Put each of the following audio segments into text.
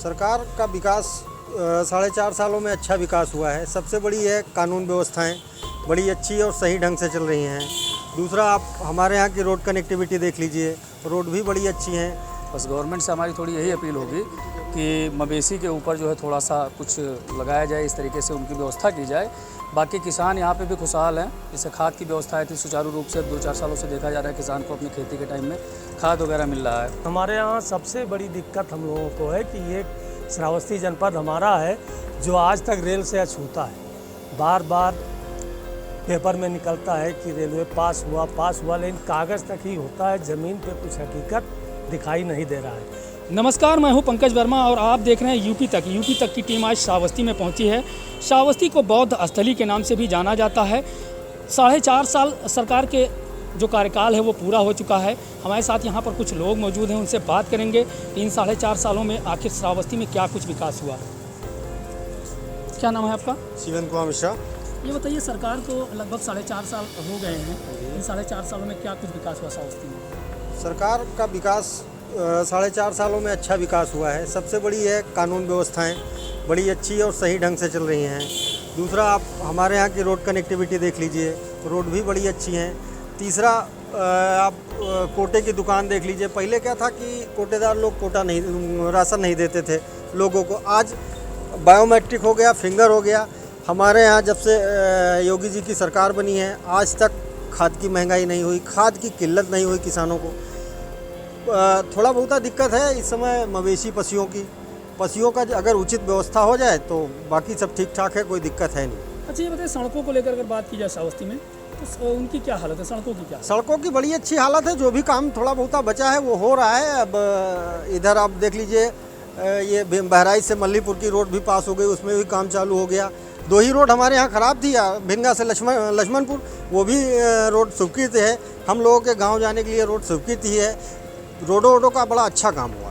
सरकार का विकास 4.5 सालों में अच्छा विकास हुआ है। सबसे बड़ी है कानून व्यवस्थाएं बड़ी अच्छी और सही ढंग से चल रही हैं। दूसरा, आप हमारे यहाँ की रोड कनेक्टिविटी देख लीजिए, रोड भी बड़ी अच्छी हैं। बस गवर्नमेंट से हमारी थोड़ी यही अपील होगी कि मवेशी के ऊपर जो है थोड़ा सा कुछ लगाया जाए, इस तरीके से उनकी व्यवस्था की जाए। बाकी किसान यहाँ पे भी खुशहाल हैं। जैसे खाद की व्यवस्था थी सुचारू रूप से 2-4 सालों से देखा जा रहा है किसान को अपनी खेती के टाइम में खाद वगैरह मिल रहा है। हमारे यहाँ सबसे बड़ी दिक्कत हम लोगों को है कि ये श्रावस्ती जनपद हमारा है जो आज तक रेल से अछूता है। बार बार पेपर में निकलता है कि रेलवे पास हुआ, लेकिन कागज़ तक ही होता है, ज़मीन पे कुछ हकीकत दिखाई नहीं दे रहा है। नमस्कार, मैं हूं पंकज वर्मा और आप देख रहे हैं यूपी तक की टीम आज श्रावस्ती में पहुंची है। श्रावस्ती को बौद्ध स्थली के नाम से भी जाना जाता है। 4.5 साल सरकार के जो कार्यकाल है वो पूरा हो चुका है। हमारे साथ यहाँ पर कुछ लोग मौजूद हैं, उनसे बात करेंगे इन 4.5 सालों में आखिर श्रावस्ती में क्या कुछ विकास हुआ। क्या नाम है आपका? शिवन कुमार मिश्रा। ये बताइए, सरकार को लगभग 4.5 साल हो गए हैं, इन 4.5 सालों में क्या कुछ विकास हुआ श्रावस्ती में? सरकार का विकास 4.5 सालों में अच्छा विकास हुआ है। सबसे बड़ी है कानून व्यवस्थाएं बड़ी अच्छी और सही ढंग से चल रही हैं। दूसरा, आप हमारे यहाँ की रोड कनेक्टिविटी देख लीजिए, रोड भी बड़ी अच्छी हैं। तीसरा, आप कोटे की दुकान देख लीजिए। पहले क्या था कि कोटेदार लोग राशन नहीं देते थे लोगों को। आज बायोमेट्रिक हो गया, फिंगर हो गया। हमारे यहाँ जब से योगी जी की सरकार बनी है आज तक खाद की महंगाई नहीं हुई, खाद की किल्लत नहीं हुई किसानों को। थोड़ा बहुत दिक्कत है इस समय मवेशी पशुओं का अगर उचित व्यवस्था हो जाए तो बाकी सब ठीक ठाक है, कोई दिक्कत है नहीं। अच्छा, ये बताइए, सड़कों को लेकर अगर बात की जाए श्रावस्ती में तो उनकी क्या हालत है? सड़कों की क्या? सड़कों की बड़ी अच्छी हालत है। जो भी काम थोड़ा बहुत बचा है वो हो रहा है। अब इधर आप देख लीजिए, ये बहराइच से मल्लीपुर की रोड भी पास हो गई, उसमें भी काम चालू हो गया। 2 ही रोड हमारे यहाँ ख़राब थी, भिंगा से लक्ष्मणपुर, वो भी रोड स्वीकृत है। हम लोगों के गांव जाने के लिए रोड स्वीकृत ही है। रोडों का बड़ा अच्छा काम हुआ।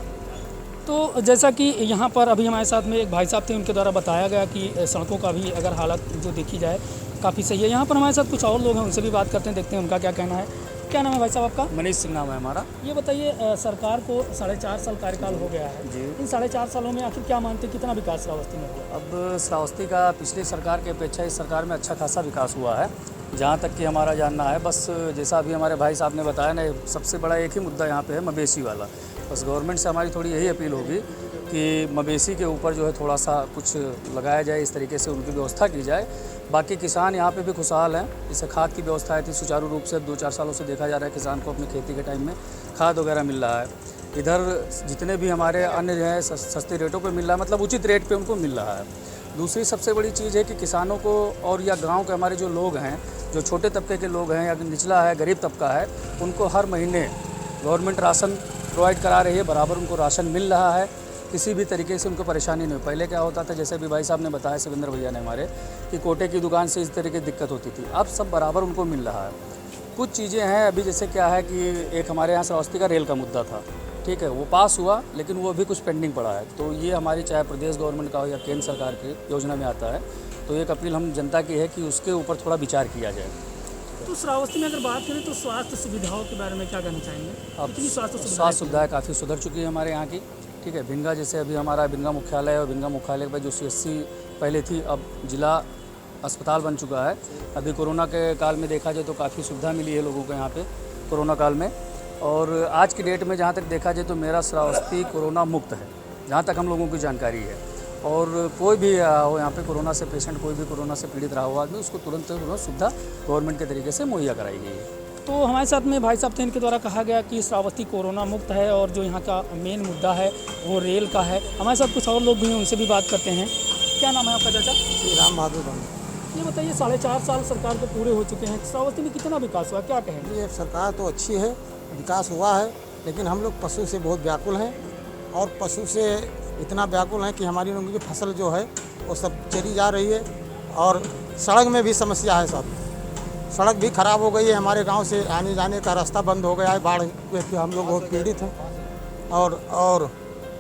तो जैसा कि यहाँ पर अभी हमारे साथ में एक भाई साहब थे, उनके द्वारा बताया गया कि सड़कों का भी अगर हालत जो देखी जाए काफ़ी सही है। यहाँ पर हमारे साथ कुछ और लोग हैं, उनसे भी बात करते हैं, देखते हैं उनका क्या कहना है। क्या नाम है भाई साहब आपका? मनीष सिंह नाम है हमारा। ये बताइए, सरकार को 4.5 साल कार्यकाल हो गया है जी। इन 4.5 सालों में आखिर क्या मानते हैं कितना विकास श्रावस्ती में हुआ? अब श्रावस्ती का पिछली सरकार की अपेक्षा इस सरकार में अच्छा खासा विकास हुआ है, जहाँ तक कि हमारा जानना है। बस जैसा अभी हमारे भाई साहब ने बताया ना, सबसे बड़ा एक ही मुद्दा यहाँ पे है मवेशी वाला। बस गवर्नमेंट से हमारी थोड़ी यही अपील होगी कि मवेशी के ऊपर जो है थोड़ा सा कुछ लगाया जाए, इस तरीके से उनकी व्यवस्था की जाए। बाकी किसान यहाँ पे भी खुशहाल हैं। जैसे खाद की व्यवस्था थी सुचारू रूप से 2-4 सालों से देखा जा रहा है किसान को अपनी खेती के टाइम में खाद वगैरह मिल रहा है। इधर जितने भी हमारे अन्य जो है सस्ते रेटों पे मिल रहा है, मतलब उचित रेट पे उनको मिल रहा है। दूसरी सबसे बड़ी चीज़ है कि किसानों को और या गाँव के हमारे जो लोग हैं, जो छोटे तबके के लोग हैं या निचला है, गरीब तबका है, उनको हर महीने गवर्नमेंट राशन प्रोवाइड करा रही है, बराबर उनको राशन मिल रहा है। किसी भी तरीके से उनको परेशानी नहीं हो। पहले क्या होता था, जैसे भी भाई साहब ने बताया, शिवेंद्र भैया ने हमारे, कि कोटे की दुकान से इस तरह की दिक्कत होती थी। अब सब बराबर उनको मिल रहा है। कुछ चीज़ें हैं अभी, जैसे क्या है कि एक हमारे यहाँ श्रावस्ती का रेल का मुद्दा था, ठीक है, वो पास हुआ, लेकिन वो अभी कुछ पेंडिंग पड़ा है। तो ये हमारी चाहे प्रदेश गवर्नमेंट का हो या केंद्र सरकार की योजना में आता है, तो एक अपील हम जनता की है कि उसके ऊपर थोड़ा विचार किया जाए। तो श्रावस्ती में अगर बात करें तो स्वास्थ्य सुविधाओं के बारे में क्या कहना चाहेंगे? अब कितनी स्वास्थ्य सुविधाएँ काफ़ी सुधर चुकी है हमारे यहाँ की, ठीक है। भिंगा जैसे अभी हमारा भिंगा मुख्यालय और भिंगा मुख्यालय पर जो CSC पहले थी, अब जिला अस्पताल बन चुका है। अभी कोरोना के काल में देखा जाए तो काफ़ी सुविधा मिली है लोगों को यहाँ पे कोरोना काल में। और आज की डेट में जहाँ तक देखा जाए तो मेरा श्रावस्ती कोरोना मुक्त है, जहाँ तक हम लोगों की जानकारी है। और कोई भी हो यहाँ पे कोरोना से पेशेंट, कोई भी कोरोना से पीड़ित रहा हुआ आदमी, उसको तुरंत सुविधा गवर्नमेंट के तरीके से मुहैया कराई गई है। तो हमारे साथ में भाई साहब थे, इनके द्वारा कहा गया कि श्रावस्ती कोरोना मुक्त है और जो यहाँ का मेन मुद्दा है वो रेल का है। हमारे साथ कुछ और लोग भी हैं, उनसे भी बात करते हैं। क्या नाम है आपका चाचा? श्री राम बहादुर। ये बताइए, 4.5 साल सरकार को पूरे हो चुके हैं, श्रावस्ती में कितना विकास हुआ, क्या कहेंगे? ये सरकार तो अच्छी है, विकास हुआ है, लेकिन हम लोग पशु से बहुत व्याकुल हैं। और पशु से इतना व्याकुल हैं कि हमारी लोगों की फसल जो है वो सब चली जा रही है। और सड़क में भी समस्या है, सब सड़क भी ख़राब हो गई है। हमारे गांव से आने जाने का रास्ता बंद हो गया है, बाढ़ से हम लोग बहुत पीड़ित हैं।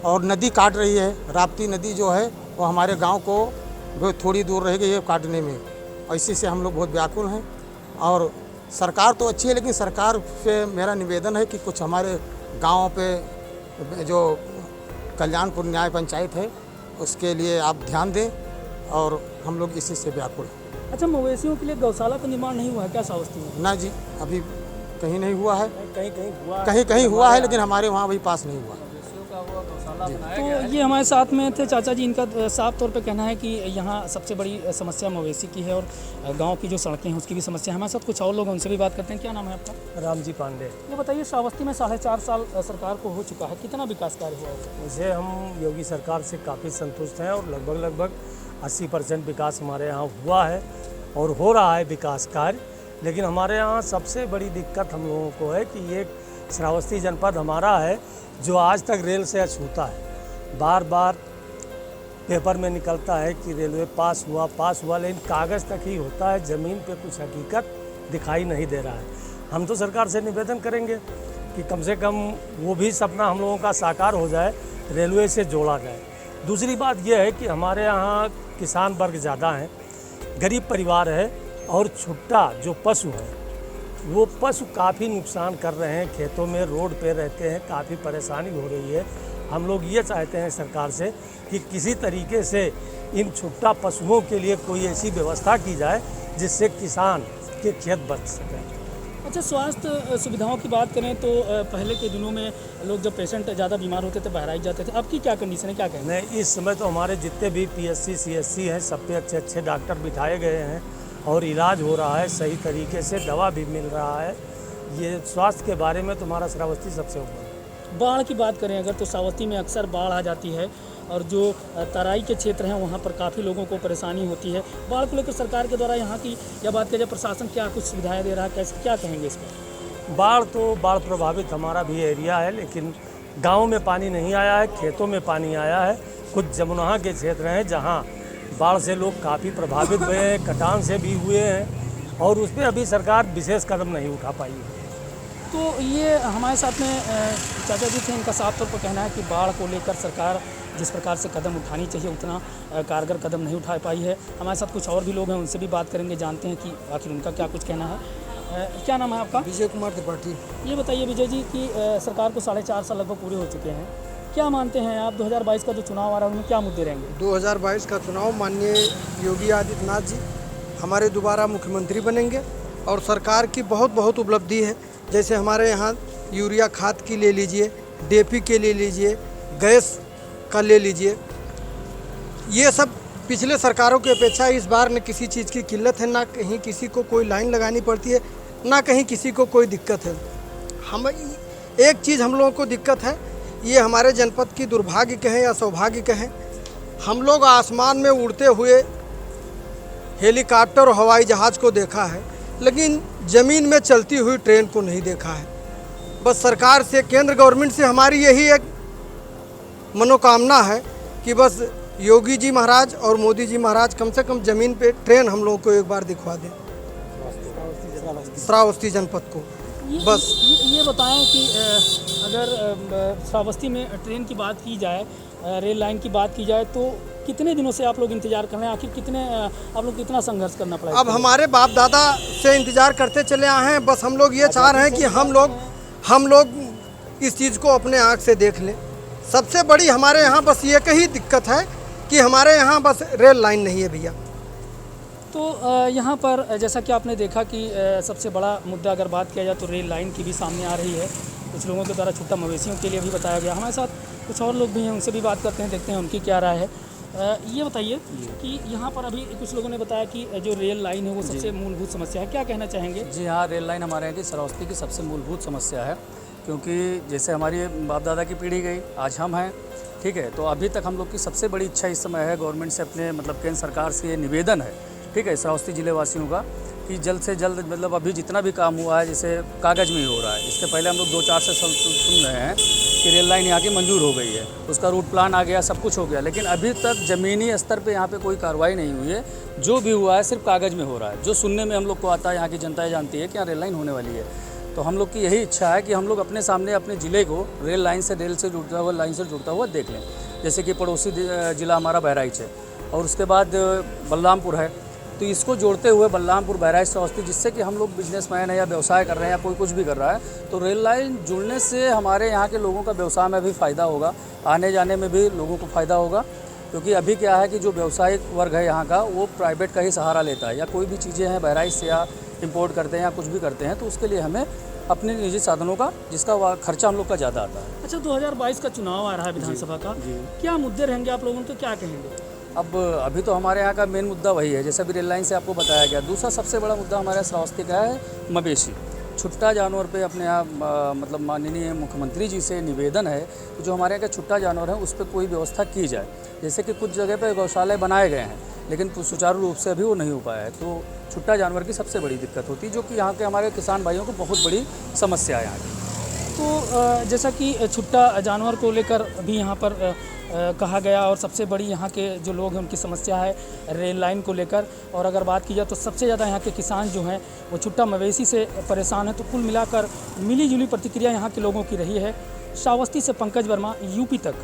और नदी काट रही है, राप्ती नदी जो है वो हमारे गांव को थोड़ी दूर रह गई है काटने में। इसी से हम लोग बहुत व्याकुल हैं। और सरकार तो अच्छी है, लेकिन सरकार से मेरा निवेदन है कि कुछ हमारे गाँव पे जो कल्याणपुर न्याय पंचायत है, उसके लिए आप ध्यान दें और हम लोग इसी से व्याकुल हैं। अच्छा, मवेशियों के लिए गौशाला का निर्माण नहीं हुआ है क्या श्रावस्ती में? ना जी, अभी कहीं नहीं हुआ है, कहीं कहीं हुआ कहीं कहीं हुआ है, लेकिन हमारे वहाँ अभी पास नहीं हुआ। तो ये हमारे साथ में थे चाचा जी, इनका साफ तौर पे कहना है कि यहाँ सबसे बड़ी समस्या मवेशी की है और गांव की जो सड़कें हैं उसकी भी समस्या है। हमारे साथ कुछ और लोग हैं, उनसे भी बात करते हैं। क्या नाम है आपका? रामजी पांडे। ये बताइए, श्रावस्ती में 4.5 साल सरकार को हो चुका है, कितना विकास कार्य हुआ है? मुझे हम योगी सरकार से काफ़ी संतुष्ट हैं और लगभग 80% विकास हमारे यहाँ हुआ है और हो रहा है विकास कार्य। लेकिन हमारे यहाँ सबसे बड़ी दिक्कत हम लोगों को है कि ये श्रावस्ती जनपद हमारा है जो आज तक रेल से अछूता है। बार बार पेपर में निकलता है कि रेलवे पास हुआ, लेकिन कागज़ तक ही होता है, ज़मीन पे कुछ हकीकत दिखाई नहीं दे रहा है। हम तो सरकार से निवेदन करेंगे कि कम से कम वो भी सपना हम लोगों का साकार हो जाए, रेलवे से जोड़ा जाए। दूसरी बात यह है कि हमारे यहाँ किसान वर्ग ज़्यादा हैं, गरीब परिवार है और छुट्टा जो पशु है वो पशु काफ़ी नुकसान कर रहे हैं, खेतों में रोड पे रहते हैं, काफ़ी परेशानी हो रही है। हम लोग ये चाहते हैं सरकार से कि किसी तरीके से इन छुट्टा पशुओं के लिए कोई ऐसी व्यवस्था की जाए जिससे किसान के खेत बच सकें। अच्छा, स्वास्थ्य सुविधाओं की बात करें तो पहले के दिनों में लोग जब पेशेंट ज़्यादा बीमार होते थे बहराइच जाते थे, अब की क्या कंडीशन है, क्या कहें? नहीं, इस समय तो हमारे जितने भी PSC CSC हैं सब पे अच्छे डॉक्टर बिठाए गए हैं और इलाज हो रहा है सही तरीके से, दवा भी मिल रहा है। ये स्वास्थ्य के बारे में तुम्हारा श्रावस्ती सबसे ऊपर है। बाढ़ की बात करें अगर तो श्रावस्ती में अक्सर बाढ़ आ जाती है और जो तराई के क्षेत्र हैं वहाँ पर काफ़ी लोगों को परेशानी होती है। बाढ़ को लेकर सरकार के द्वारा यहाँ की या बात करें प्रशासन क्या कुछ सुविधाएं दे रहा है, कैसे क्या कहेंगे इस पर? बाढ़ प्रभावित हमारा भी एरिया है, लेकिन गाँव में पानी नहीं आया है, खेतों में पानी आया है। कुछ जमुना के क्षेत्र हैं जहाँ बाढ़ से लोग काफ़ी प्रभावित हुए हैं, कटान से भी हुए हैं और उस पर अभी सरकार विशेष कदम नहीं उठा पाई है। तो ये हमारे साथ में चाचा जी थे, इनका साफ तौर पर कहना है कि बाढ़ को लेकर सरकार जिस प्रकार से कदम उठानी चाहिए उतना कारगर कदम नहीं उठा पाई है। हमारे साथ कुछ और भी लोग हैं, उनसे भी बात करेंगे, जानते हैं कि आखिर उनका क्या कुछ कहना है। क्या नाम है आपका? विजय कुमार त्रिपाठी। ये बताइए विजय जी कि सरकार को 4.5 साल लगभग पूरे हो चुके हैं, क्या मानते हैं आप 2022 का जो चुनाव आ रहा है उनमें क्या मुद्दे रहेंगे? 2022 का चुनाव माननीय योगी आदित्यनाथ जी हमारे दोबारा मुख्यमंत्री बनेंगे और सरकार की बहुत उपलब्धि है। जैसे हमारे यहाँ यूरिया खाद की ले लीजिए, DAP के ले लीजिए, गैस का ले लीजिए, ये सब पिछले सरकारों की अपेक्षा इस बार न किसी चीज़ की किल्लत है, ना कहीं किसी को कोई लाइन लगानी पड़ती है, ना कहीं किसी को कोई दिक्कत है। हम एक चीज़ हम लोगों को दिक्कत है, ये हमारे जनपद की दुर्भाग्य कहें या सौभाग्य कहें, हम लोग आसमान में उड़ते हुए हेलीकॉप्टर और हवाई जहाज़ को देखा है, लेकिन ज़मीन में चलती हुई ट्रेन को नहीं देखा है। बस सरकार से, केंद्र गवर्नमेंट से हमारी यही एक मनोकामना है कि बस योगी जी महाराज और मोदी जी महाराज कम से कम ज़मीन पे ट्रेन हम लोगों को एक बार दिखवा दें श्रावस्ती जनपद को। बस ये बताएं कि अगर श्रावस्ती में ट्रेन की बात की जाए, रेल लाइन की बात की जाए, तो कितने दिनों से आप लोग इंतजार कर रहे हैं? आखिर कितने आप लोग कितना संघर्ष करना पड़ा? अब हमारे बाप दादा से इंतज़ार करते चले आए हैं। बस हम लोग ये चाह रहे हैं कि हम लोग इस चीज़ को अपने आँख से देख लें। सबसे बड़ी हमारे यहाँ बस ये कही दिक्कत है कि हमारे यहाँ बस रेल लाइन नहीं है भैया। तो यहाँ पर जैसा कि आपने देखा कि सबसे बड़ा मुद्दा अगर बात किया जाए तो रेल लाइन की भी सामने आ रही है। कुछ लोगों के द्वारा छुट्टा मवेशियों के लिए भी बताया गया। हमारे साथ कुछ और लोग भी हैं, उनसे भी बात करते हैं, देखते हैं उनकी क्या राय है। ये बताइए कि यहाँ पर अभी कुछ लोगों ने बताया कि जो रेल लाइन है वो सबसे मूलभूत समस्या है, क्या कहना चाहेंगे? जी हाँ, रेल लाइन हमारे यहाँ की श्रावस्ती की सबसे मूलभूत समस्या है, क्योंकि जैसे हमारी बाप दादा की पीढ़ी गई, आज हम हैं, ठीक है। तो अभी तक हम लोग की सबसे बड़ी इच्छा इस समय है गवर्नमेंट से, अपने मतलब केंद्र सरकार से ये निवेदन है, ठीक है, श्रावस्ती जिले वासियों का, कि जल्द से जल्द मतलब अभी जितना भी काम हुआ है जैसे कागज़ में ही हो रहा है। इसके पहले हम लोग 2-4 से सुन रहे हैं कि रेल लाइन यहाँ की मंजूर हो गई है, उसका रूट प्लान आ गया, सब कुछ हो गया, लेकिन अभी तक ज़मीनी स्तर पे यहाँ पे कोई कार्रवाई नहीं हुई है। जो भी हुआ है सिर्फ कागज़ में हो रहा है। जो सुनने में हम लोग को आता है, यहाँ की जनता जानती है कि यहाँ रेल लाइन होने वाली है। तो हम लोग की यही इच्छा है कि हम लोग अपने सामने अपने ज़िले को रेल से जुड़ता हुआ, लाइन से जुड़ता हुआ देख लें। जैसे कि पड़ोसी ज़िला हमारा बहराइच है और उसके बाद बलरामपुर है, तो इसको जोड़ते हुए बलरामपुर बहराइच श्रावस्ती, जिससे कि हम लोग बिजनेसमैन है या व्यवसाय कर रहे हैं या कोई कुछ भी कर रहा है, तो रेल लाइन जुड़ने से हमारे यहाँ के लोगों का व्यवसाय में भी फ़ायदा होगा, आने जाने में भी लोगों को फ़ायदा होगा। क्योंकि अभी क्या है कि जो व्यावसायिक वर्ग है यहाँ का, वो प्राइवेट का ही सहारा लेता है, या कोई भी चीज़ें हैं बहराइच से या इंपोर्ट करते हैं या कुछ भी करते हैं, तो उसके लिए हमें अपने निजी साधनों का, जिसका खर्चा हम लोग का ज़्यादा आता है। अच्छा, 2022 का चुनाव आ रहा है विधानसभा का, क्या मुद्दे रहेंगे आप लोगों के, क्या कहेंगे? अब अभी तो हमारे यहाँ का मेन मुद्दा वही है, जैसे अभी रेल लाइन से आपको बताया गया। दूसरा सबसे बड़ा मुद्दा हमारे श्रावस्ती का है मवेशी, छुट्टा जानवर पे अपने यहाँ मतलब माननीय मुख्यमंत्री जी से निवेदन है कि जो हमारे यहाँ के छुट्टा जानवर हैं उस पर कोई व्यवस्था की जाए। जैसे कि कुछ जगह पे गौशाले बनाए गए हैं, लेकिन सुचारू रूप से अभी वो नहीं हो पाया है, तो छुट्टा जानवर की सबसे बड़ी दिक्कत होती है, जो कि यहाँ के हमारे किसान भाइयों को बहुत बड़ी समस्या है यहाँ की। तो जैसा कि छुट्टा जानवर को लेकर भी यहाँ पर कहा गया, और सबसे बड़ी यहाँ के जो लोग हैं उनकी समस्या है रेल लाइन को लेकर। और अगर बात की जाए तो सबसे ज़्यादा यहाँ के किसान जो हैं वो छुट्टा मवेशी से परेशान हैं। तो कुल मिलाकर मिली जुली प्रतिक्रिया यहाँ के लोगों की रही है। श्रावस्ती से पंकज वर्मा, यूपी तक।